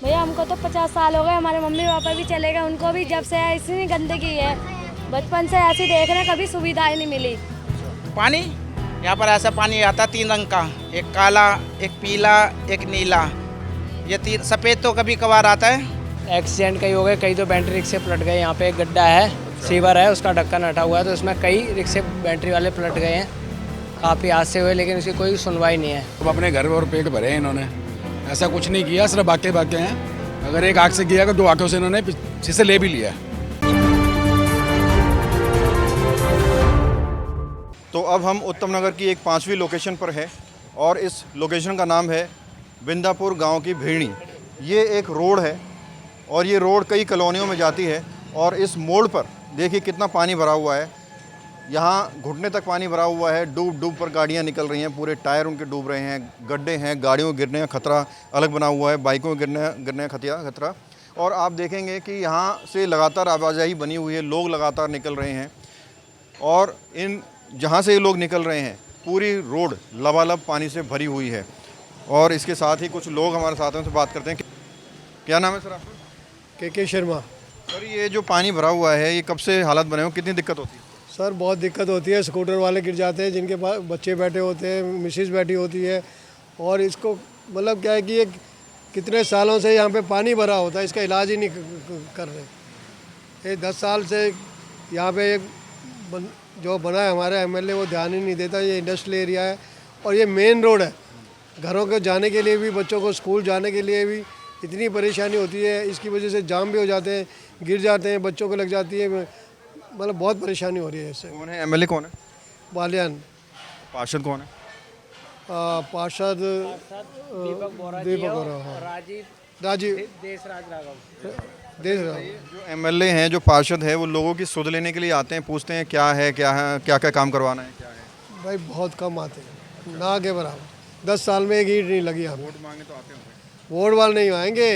भैया हमको तो 50 साल हो गए, हमारे मम्मी पापा भी चले गए, उनको भी जब से ऐसी गंदगी है, बचपन से ऐसी देख रहे, कभी सुविधाएं नहीं मिली। पानी यहाँ पर ऐसा पानी आता 3 रंग का, एक काला, एक पीला, एक नीला। ये 3 सफ़ेद तो कभी कभार आता है। एक्सीडेंट कई हो गए, कई तो बैटरी रिक्शे पलट गए। यहाँ पे एक गड्ढा है, सीवर है, उसका ढक्कन हटा हुआ है, तो उसमें कई रिक्शे बैटरी वाले पलट गए हैं। काफ़ी हादसे हुए, लेकिन उसकी कोई सुनवाई नहीं है। अब अपने घर और पेट भरे हैं इन्होंने, ऐसा कुछ नहीं किया, सिर्फ बाके बाके हैं। अगर एक आँख से किया तो 2 आँखों से इन्होंने शीशे ले भी लिया। तो अब हम उत्तम नगर की एक 5वीं लोकेशन पर है और इस लोकेशन का नाम है बिंदापुर गांव की भेड़ी। ये एक रोड है और ये रोड कई कॉलोनियों में जाती है और इस मोड़ पर देखिए कितना पानी भरा हुआ है। यहाँ घुटने तक पानी भरा हुआ है, डूब डूब पर गाड़ियाँ निकल रही हैं, पूरे टायर उनके डूब रहे हैं, गड्ढे हैं, गाड़ियों को गिरने का खतरा अलग बना हुआ है, बाइकों के गिरने का खतरा। और आप देखेंगे कि यहाँ से लगातार आवाजाही बनी हुई है, लोग लगातार निकल रहे हैं और इन जहाँ से ये लोग निकल रहे हैं पूरी रोड लबालब पानी से भरी हुई है। और इसके साथ ही कुछ लोग हमारे साथ हैं, उनसे बात करते हैं। क्या नाम है सर आपका? के शर्मा। सर ये जो पानी भरा हुआ है ये कब से हालत बने हो, कितनी दिक्कत होती है? सर बहुत दिक्कत होती है, स्कूटर वाले गिर जाते हैं, जिनके पास बच्चे बैठे होते हैं, मिसेस बैठी होती है। और इसको मतलब क्या है कि ये कितने सालों से यहाँ पे पानी भरा होता है, इसका इलाज ही नहीं कर रहे। ये 10 साल से यहाँ पे जो बना है हमारा एमएलए वो ध्यान ही नहीं देता। ये इंडस्ट्रियल एरिया है और ये मेन रोड है, घरों के जाने के लिए भी, बच्चों को स्कूल जाने के लिए भी इतनी परेशानी होती है। इसकी वजह से जाम भी हो जाते हैं, गिर जाते हैं, बच्चों को लग जाती है, मतलब बहुत परेशानी हो रही है इससे। कौन है एमएलए? कौन है? बालियान। पार्षद कौन है? पार्षद दीपक बोरा जी दीपक और बोरा, हाँ। राजीव देश देशराज राघव। जो एमएलए हैं, जो पार्षद है, वो लोगों की सुध लेने के लिए आते हैं, पूछते हैं क्या है, क्या क्या काम करवाना है, क्या है। भाई बहुत कम आते हैं, ना के बराबर। 10 साल में एक ईंट नहीं लगी हमें। वोट मांगे तो आते होंगे। वोट वाले नहीं आएंगे,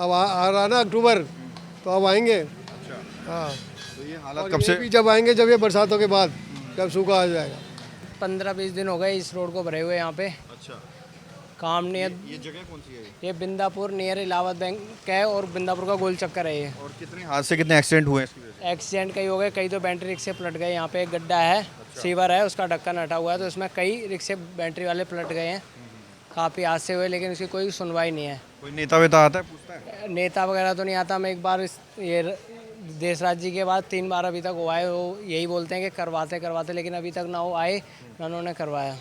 अब आ रहा ना अक्टूबर, तो अब आएंगे। अच्छा, हाँ, तो ये हालत और कब ये से? भी जब आएंगे जब ये बरसातों के बाद, जब सूखा आ जाएगा। 15-20 दिन हो गए इस रोड को भरे हुए। यहाँ पे अच्छा, काम नहीं है। ये जगह कौन सी है? ये बिंदापुर नियर इलाहाबाद बैंक है और बिंदापुर का गोल चक्कर है ये। और कितने हादसे, कितने एक्सीडेंट हुए हैं इसकी वजह एक्सीडेंट कई हो गए, कई तो बैटरी रिक्शे पलट गए। यहाँ पे एक गड्ढा है, सीवर है, उसका ढक्कन हटा हुआ है, तो उसमें कई रिक्शे बैटरी वाले पलट गए हैं। काफ़ी हादसे हुए, लेकिन उसकी कोई सुनवाई नहीं है। से? कोई नेता वेता आता है, पूछता है? नेता वगैरह तो नहीं आता। मैं एक बार ये देशराज जी के बाद 3 बार अभी तक वो आए, वो यही बोलते हैं कि करवाते, लेकिन अभी तक ना वो आए ना उन्होंने करवाया।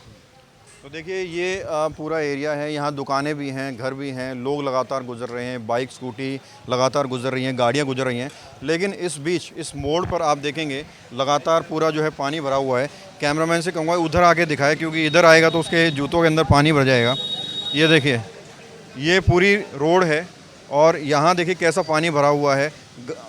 तो देखिए ये पूरा एरिया है, यहाँ दुकानें भी हैं, घर भी हैं, लोग लगातार गुजर रहे हैं, बाइक स्कूटी लगातार गुजर रही हैं, गाड़ियाँ गुजर रही हैं। लेकिन इस बीच इस मोड़ पर आप देखेंगे लगातार पूरा जो है पानी भरा हुआ है। कैमरामैन से कहूँगा उधर आके दिखाए, क्योंकि इधर आएगा तो उसके जूतों के अंदर पानी भर जाएगा। ये देखिए ये पूरी रोड है और यहाँ देखिए कैसा पानी भरा हुआ है।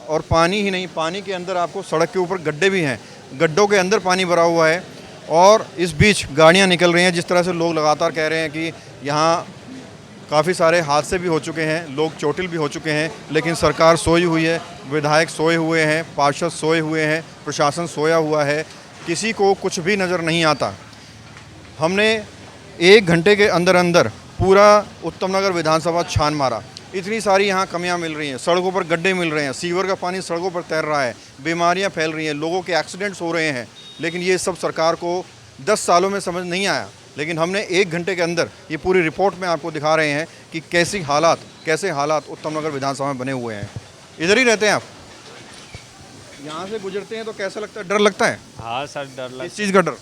और पानी ही नहीं, पानी के अंदर आपको सड़क के ऊपर गड्ढे भी हैं, गड्ढों के अंदर पानी भरा हुआ है और इस बीच गाड़ियाँ निकल रही हैं। जिस तरह से लोग लगातार कह रहे हैं कि यहाँ काफ़ी सारे हादसे भी हो चुके हैं, लोग चोटिल भी हो चुके हैं, लेकिन सरकार सोई हुई है, विधायक सोए हुए हैं, पार्षद सोए हुए हैं, प्रशासन सोया हुआ है, किसी को कुछ भी नज़र नहीं आता। हमने 1 घंटे के अंदर अंदर पूरा उत्तम नगर विधानसभा छान मारा। इतनी सारी यहाँ कमियाँ मिल रही हैं, सड़कों पर गड्ढे मिल रहे हैं, सीवर का पानी सड़कों पर तैर रहा है, बीमारियाँ फैल रही हैं, लोगों के एक्सीडेंट्स हो रहे हैं। लेकिन ये सब सरकार को 10 सालों में समझ नहीं आया। लेकिन हमने 1 घंटे के अंदर ये पूरी रिपोर्ट में आपको दिखा रहे हैं कि कैसे हालात उत्तम नगर विधानसभा में बने हुए हैं। इधर ही रहते हैं आप? यहाँ से गुजरते हैं तो कैसा लगता है, डर लगता है? हाँ सर, डर लगता है। किस चीज़ का डर?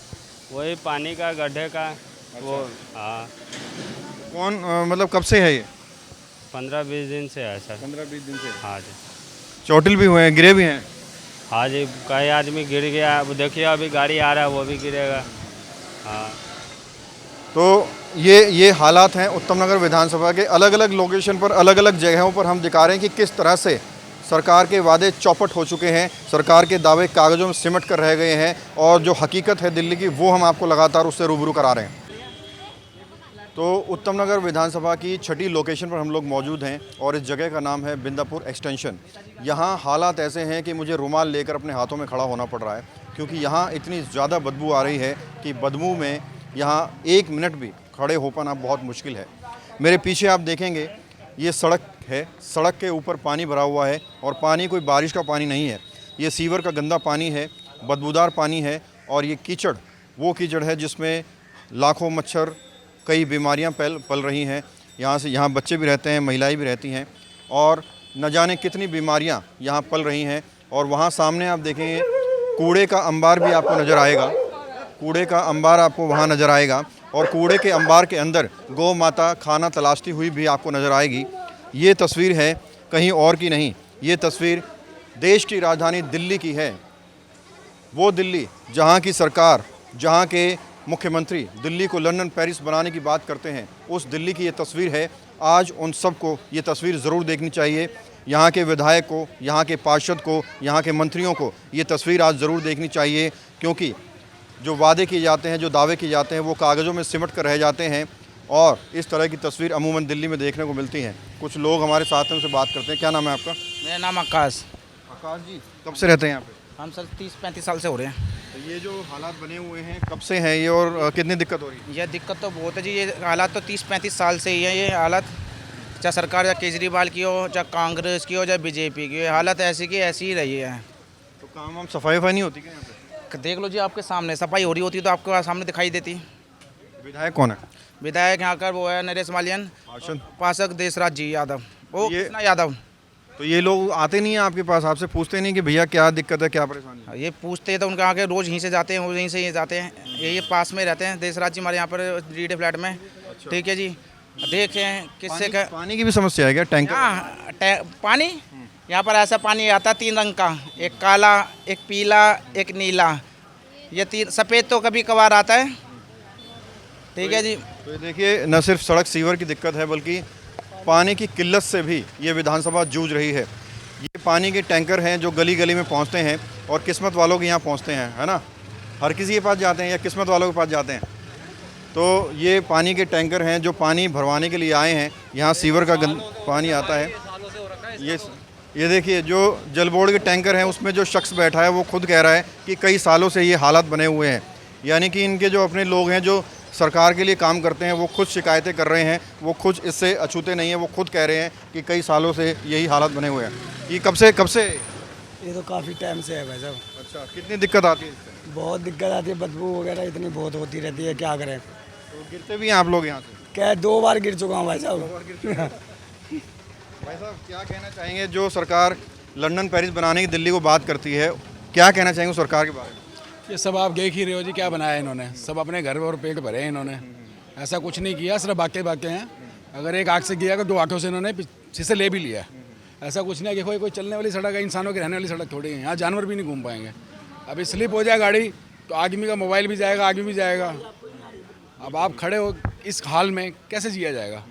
वही पानी का, गड्ढे का। वो हाँ, कौन मतलब कब से है ये? 15-20 दिन से है सर। 15-20 दिन से। हाँ जी। चोटिल भी हुए हैं, गिरे भी हैं? हाँ जी, कई आदमी गिर गया। वो देखिए अभी गाड़ी आ रहा है, वो भी गिरेगा। हाँ, तो ये हालात हैं उत्तम नगर विधानसभा के। अलग अलग लोकेशन पर, अलग अलग जगहों पर हम दिखा रहे हैं कि किस तरह से सरकार के वादे चौपट हो चुके हैं, सरकार के दावे कागज़ों में सिमट कर रह गए हैं और जो हकीकत है दिल्ली की वो हम आपको लगातार उससे रूबरू करा रहे हैं। तो उत्तम नगर विधानसभा की 6ठी लोकेशन पर हम लोग मौजूद हैं और इस जगह का नाम है बिंदापुर एक्सटेंशन। यहाँ हालात ऐसे हैं कि मुझे रुमाल लेकर अपने हाथों में खड़ा होना पड़ रहा है, क्योंकि यहाँ इतनी ज़्यादा बदबू आ रही है कि बदबू में यहाँ 1 मिनट भी खड़े हो पाना बहुत मुश्किल है। मेरे पीछे आप देखेंगे ये सड़क है, सड़क के ऊपर पानी भरा हुआ है और पानी कोई बारिश का पानी नहीं है, ये सीवर का गंदा पानी है, बदबूदार पानी है और ये कीचड़ वो कीचड़ है जिसमें लाखों मच्छर, कई बीमारियां पल रही हैं। यहाँ बच्चे भी रहते हैं, महिलाएं भी रहती हैं और न जाने कितनी बीमारियां यहाँ पल रही हैं। और वहाँ सामने आप देखेंगे कूड़े का अंबार भी आपको नज़र आएगा, कूड़े का अंबार आपको वहाँ नज़र आएगा और कूड़े के अंबार के अंदर गौ माता खाना तलाशती हुई भी आपको नज़र आएगी। ये तस्वीर है कहीं और की नहीं, ये तस्वीर देश की राजधानी दिल्ली की है। वो दिल्ली जहाँ की सरकार, जहाँ के मुख्यमंत्री दिल्ली को लंदन पेरिस बनाने की बात करते हैं, उस दिल्ली की ये तस्वीर है। आज उन सबको ये तस्वीर ज़रूर देखनी चाहिए। यहाँ के विधायक को, यहाँ के पार्षद को, यहाँ के मंत्रियों को ये तस्वीर आज ज़रूर देखनी चाहिए, क्योंकि जो वादे किए जाते हैं, जो दावे किए जाते हैं, वो कागज़ों में सिमट कर रह जाते हैं और इस तरह की तस्वीर अमूमन दिल्ली में देखने को मिलती हैं। कुछ लोग हमारे साथ हैं, उनसे बात करते हैं। क्या नाम है आपका? मेरा नाम आकाश। आकाश जी, कब से रहते हैं यहाँ पे? हम सर 30-35 साल से हो रहे हैं। तो ये जो हालात बने हुए हैं कब से हैं ये और कितनी दिक्कत हो रही है? यह दिक्कत तो बहुत है जी, ये हालात तो 30-35 साल से ही है। ये हालत चाहे सरकार, चाहे केजरीवाल की हो, चाहे कांग्रेस की हो, चाहे बीजेपी की हो, हालत ऐसी की ऐसी ही रही है। तो काम हम सफाई नहीं होती क्या यहाँ पे? देख लो जी, आपके सामने सफाई हो रही होती तो आपको सामने दिखाई देती। विधायक कौन है? विधायक यहाँ का वो है नरेश मालियन, पार्षद देशराज जी यादव, वो कृष्णा यादव। तो ये लोग आते नहीं हैं आपके पास, आपसे पूछते नहीं कि भैया क्या दिक्कत है, क्या परेशानी है? ये पूछते हैं तो उनके आगे रोज़ यहीं से जाते हैं, यहीं से ये जाते हैं, ये पास में रहते हैं। देशराज जी हमारे यहाँ पर डीडे फ्लैट में। ठीक है जी, देखें किससे का पानी की भी समस्या है क्या? टैंकर? हाँ, पानी यहाँ पर ऐसा पानी आता है 3 रंग का, एक काला, एक पीला, एक नीला। ये 3 सफ़ेद तो कभी कभार आता है। ठीक है जी। तो ये देखिए, न सिर्फ सड़क सीवर की दिक्कत है बल्कि पानी की किल्लत से भी ये विधानसभा जूझ रही है। ये पानी के टैंकर हैं जो गली गली में पहुंचते हैं और किस्मत वालों के यहाँ पहुंचते हैं, है ना? हर किसी के पास जाते हैं या किस्मत वालों के पास जाते हैं। तो ये पानी के टैंकर हैं जो पानी भरवाने के लिए आए हैं। यहाँ सीवर का पानी आता है। ये देखिए, जो जल बोर्ड के टैंकर हैं उसमें जो शख्स बैठा है वो खुद कह रहा है कि कई सालों से ये हालात बने हुए हैं। यानी कि इनके जो अपने लोग हैं जो सरकार के लिए काम करते हैं वो खुद शिकायतें कर रहे हैं, वो खुद इससे अछूते नहीं हैं। वो खुद कह रहे हैं कि कई सालों से यही हालात बने हुए हैं। ये कब से? ये तो काफ़ी टाइम से है भाई साहब। अच्छा, कितनी दिक्कत आती है इससे? बहुत दिक्कत आती है, बदबू वगैरह इतनी बहुत होती रहती है, क्या करें। तो गिरते भी हैं आप लोग यहाँ से? क्या 2 बार गिर चुका हूँ भाई साहब। भाई साहब, क्या कहना चाहेंगे? जो सरकार लंदन पेरिस बनाने की दिल्ली को बात करती है, क्या कहना चाहेंगे सरकार के बारे में? ये सब आप देख ही रहे हो जी, क्या बनाया इन्होंने। सब अपने घर और पेट भरे हैं इन्होंने, ऐसा कुछ नहीं किया, सिर्फ बाके हैं। अगर एक आँख से किया तो 2 आँखों से इन्होंने शीशे ले भी लिया। ऐसा कुछ नहीं है कि कोई चलने वाली सड़क है, इंसानों की रहने वाली सड़क थोड़ी है। यहाँ जानवर भी नहीं घूम पाएंगे। अभी स्लिप हो जाए गाड़ी तो आदमी का मोबाइल भी जाएगा, आगे भी जाएगा। अब आप खड़े हो इस हाल में, कैसे जिया जाएगा?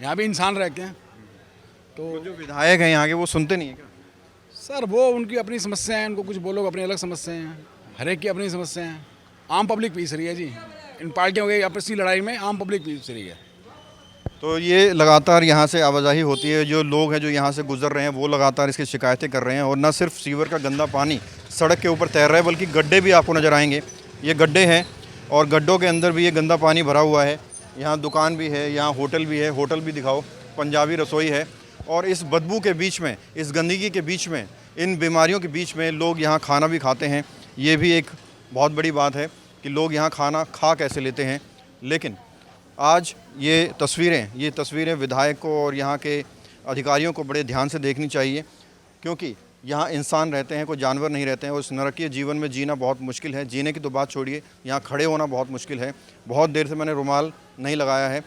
यहाँ भी इंसान रहते हैं। तो जो विधायक हैं यहाँ के वो सुनते नहीं है क्या? सर वो उनकी अपनी समस्या है, उनको कुछ बोलो, अपनी अलग समस्या हैं। हर एक की अपनी समस्या है। आम पब्लिक पीस रही है जी, इन पार्टियों की आपसी लड़ाई में आम पब्लिक पीस रही है। तो ये लगातार यहाँ से आवाजाही होती है, जो लोग हैं जो यहाँ से गुजर रहे हैं वो लगातार इसकी शिकायतें कर रहे हैं। और न सिर्फ सीवर का गंदा पानी सड़क के ऊपर तैर रहा है बल्कि गड्ढे भी आपको नज़र आएंगे। ये गड्ढे हैं और गड्ढों के अंदर भी ये गंदा पानी भरा हुआ है। यहाँ दुकान भी है, यहाँ होटल भी है, होटल भी दिखाओ, पंजाबी रसोई है। और इस बदबू के बीच में, इस गंदगी के बीच में, इन बीमारियों के बीच में लोग यहाँ खाना भी खाते हैं। ये भी एक बहुत बड़ी बात है कि लोग यहाँ खाना खा कैसे लेते हैं। लेकिन आज ये तस्वीरें विधायक को और यहाँ के अधिकारियों को बड़े ध्यान से देखनी चाहिए, क्योंकि यहाँ इंसान रहते हैं, कोई जानवर नहीं रहते हैं। उस नरकीय जीवन में जीना बहुत मुश्किल है। जीने की तो बात छोड़िए, यहाँ खड़े होना बहुत मुश्किल है। बहुत देर से मैंने रुमाल नहीं लगाया है।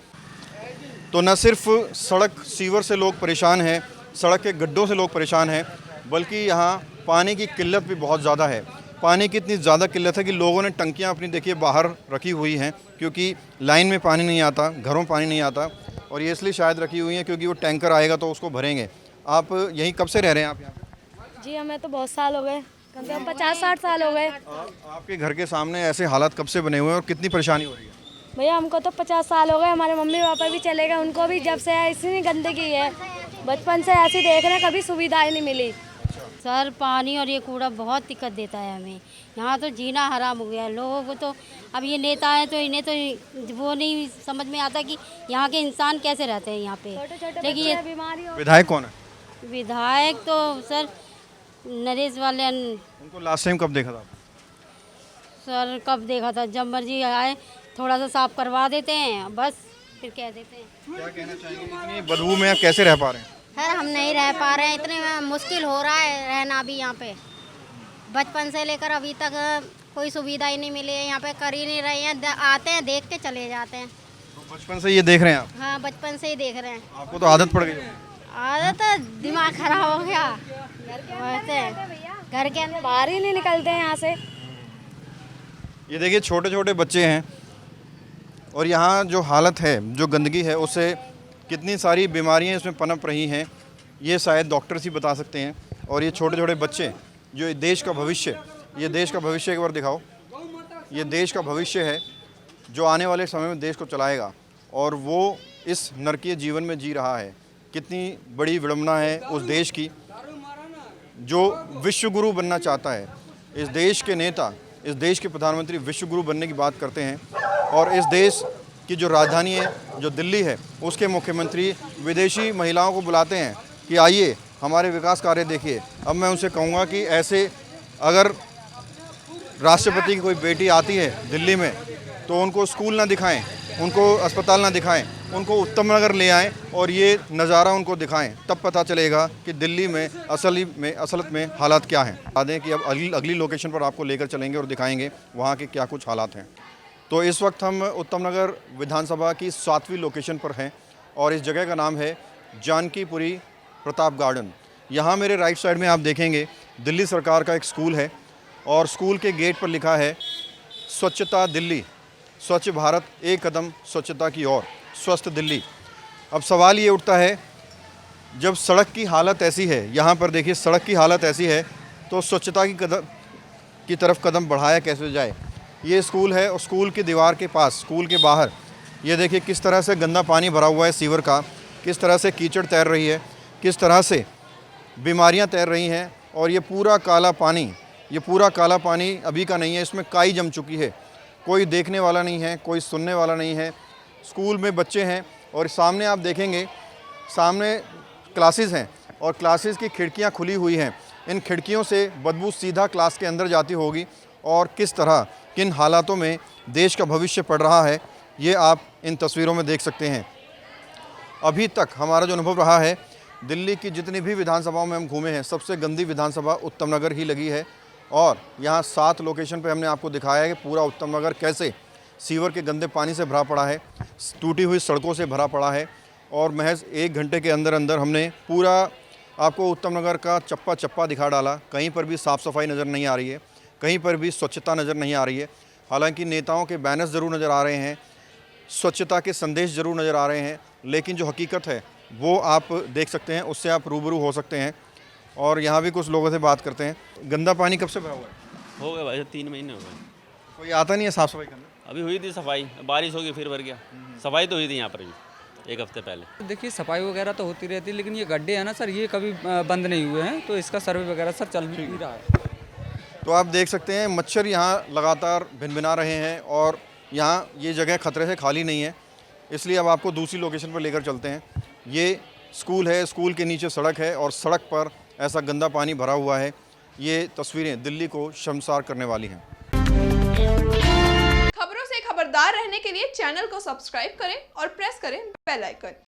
तो न सिर्फ सड़क सीवर से लोग परेशान हैं, सड़क के गड्ढों से लोग परेशान हैं, बल्कि यहाँ पानी की किल्लत भी बहुत ज़्यादा है। पानी की इतनी ज़्यादा किल्लत है कि लोगों ने टंकियाँ अपनी देखिए बाहर रखी हुई हैं, क्योंकि लाइन में पानी नहीं आता, घरों में पानी नहीं आता। और ये इसलिए शायद रखी हुई हैं क्योंकि वो टैंकर आएगा तो उसको भरेंगे। आप यहीं कब से रह रहे हैं आप यहाँ? जी हमें तो बहुत साल हो गए, कम से कम 50-60 साल हो गए। आपके घर के सामने ऐसे हालात कब से बने हुए हैं और कितनी परेशानी हो रही है? भैया हमको तो 50 साल हो गए, हमारे मम्मी पापा भी चले गए, उनको भी जब से ऐसी गंदगी है, बचपन से ऐसी देख रहे हैं, कभी सुविधाएं नहीं मिली। सर पानी और ये कूड़ा बहुत दिक्कत देता है हमें। यहाँ तो जीना हराम हो गया है लोगों को। तो अब ये नेता हैं तो इन्हें तो वो नहीं समझ में आता कि यहाँ के इंसान कैसे रहते हैं यहाँ पे। लेकिन ये विधायक कौन है? विधायक तो सर नरेश वाले उनको लास्ट टाइम कब देखा था? सर कब देखा था, जब मर्जी आए थोड़ा सा साफ करवा देते हैं बस, फिर कह देते हैं। क्या कहना चाहेंगे, इतनी बदबू में आप कैसे रह पा रहे हैं? सर हम नहीं रह पा रहे हैं, इतने मुश्किल हो रहा है रहना भी यहाँ पे। बचपन से लेकर अभी तक कोई सुविधा ही नहीं मिली है, यहाँ पे कर ही नहीं रहे हैं। आते हैं देख के चले जाते हैं। तो बचपन से ये देख रहे हैं आप? हाँ बचपन से ही देख रहे हैं। आपको तो आदत पड़ गई? आदत दिमाग खराब हो गया। घर के अंदर बाहर ही नहीं निकलते हैं यहाँ से। ये देखिए छोटे छोटे बच्चे हैं और यहाँ जो हालत है, जो गंदगी है, उससे कितनी सारी बीमारियाँ इसमें पनप रही हैं, ये शायद डॉक्टर्स ही बता सकते हैं। और ये छोटे छोटे बच्चे जो देश का भविष्य, ये देश का भविष्य एक बार दिखाओ, ये देश का भविष्य है जो आने वाले समय में देश को चलाएगा, और वो इस नरकीय जीवन में जी रहा है। कितनी बड़ी विडंबना है उस देश की जो विश्व गुरु बनना चाहता है। इस देश के नेता, इस देश के प्रधानमंत्री विश्व गुरु बनने की बात करते हैं, और इस देश की जो राजधानी है, जो दिल्ली है, उसके मुख्यमंत्री विदेशी महिलाओं को बुलाते हैं कि आइए हमारे विकास कार्य देखिए। अब मैं उनसे कहूँगा कि ऐसे अगर राष्ट्रपति की कोई बेटी आती है दिल्ली में तो उनको स्कूल ना दिखाएं, उनको अस्पताल ना दिखाएं, उनको उत्तम नगर ले आएं और ये नज़ारा उनको दिखाएं। तब पता चलेगा कि दिल्ली में असलियत में हालात क्या हैं। बता दें कि अब अगली लोकेशन पर आपको लेकर चलेंगे और दिखाएंगे वहाँ के क्या कुछ हालात हैं। तो इस वक्त हम उत्तम नगर विधानसभा की 7वीं लोकेशन पर हैं और इस जगह का नाम है जानकीपुरी प्रताप गार्डन। यहाँ मेरे राइट साइड में आप देखेंगे दिल्ली सरकार का एक स्कूल है और स्कूल के गेट पर लिखा है स्वच्छता दिल्ली, स्वच्छ भारत, एक कदम स्वच्छता की ओर, स्वस्थ दिल्ली। अब सवाल ये उठता है, जब सड़क की हालत ऐसी है, यहाँ पर देखिए सड़क की हालत ऐसी है, तो स्वच्छता की तरफ कदम बढ़ाया कैसे जाए। ये स्कूल है और स्कूल की दीवार के पास, स्कूल के बाहर ये देखिए किस तरह से गंदा पानी भरा हुआ है सीवर का, किस तरह से कीचड़ तैर रही है, किस तरह से बीमारियां तैर रही हैं। और ये पूरा काला पानी अभी का नहीं है, इसमें काई जम चुकी है। कोई देखने वाला नहीं है, कोई सुनने वाला नहीं है। स्कूल में बच्चे हैं और सामने आप देखेंगे, सामने क्लासेस हैं और क्लासेस की खिड़कियां खुली हुई हैं। इन खिड़कियों से बदबू सीधा क्लास के अंदर जाती होगी और किस तरह, किन हालातों में देश का भविष्य पड़ रहा है, ये आप इन तस्वीरों में देख सकते हैं। अभी तक हमारा जो अनुभव रहा है, दिल्ली की जितनी भी विधानसभाओं में हम घूमे हैं, सबसे गंदी विधानसभा उत्तम नगर ही लगी है। और यहाँ 7 लोकेशन पे हमने आपको दिखाया है कि पूरा उत्तम नगर कैसे सीवर के गंदे पानी से भरा पड़ा है, टूटी हुई सड़कों से भरा पड़ा है। और महज 1 घंटे के अंदर अंदर हमने पूरा आपको उत्तम नगर का चप्पा चप्पा दिखा डाला। कहीं पर भी साफ़ सफाई नज़र नहीं आ रही है, कहीं पर भी स्वच्छता नज़र नहीं आ रही है। हालांकि नेताओं के बैनर्स ज़रूर नज़र आ रहे हैं, स्वच्छता के संदेश ज़रूर नज़र आ रहे हैं, लेकिन जो हकीकत है वो आप देख सकते हैं, उससे आप रूबरू हो सकते हैं। और यहाँ भी कुछ लोगों से बात करते हैं। गंदा पानी कब से भरा हुआ है? हो गया भाई 3 महीने हो गए। कोई आता नहीं है साफ़ सफाई करने? अभी हुई थी सफाई, बारिश होगी फिर भर गया। सफाई तो हुई थी यहाँ पर भी 1 हफ्ते पहले। देखिए सफाई वगैरह तो होती रहती है, लेकिन ये गड्ढे हैं ना सर, ये कभी बंद नहीं हुए हैं, तो इसका सर्वे वगैरह सर चल भी रहा है। तो आप देख सकते हैं मच्छर यहाँ लगातार भिनभिना रहे हैं और यहाँ ये जगह खतरे से खाली नहीं है। इसलिए अब आपको दूसरी लोकेशन पर लेकर चलते हैं। ये स्कूल है, स्कूल के नीचे सड़क है और सड़क पर ऐसा गंदा पानी भरा हुआ है। ये तस्वीरें दिल्ली को शर्मसार करने वाली हैं। खबरों से खबरदार रहने के लिए चैनल को सब्सक्राइब करें और प्रेस करें बेल आइकन।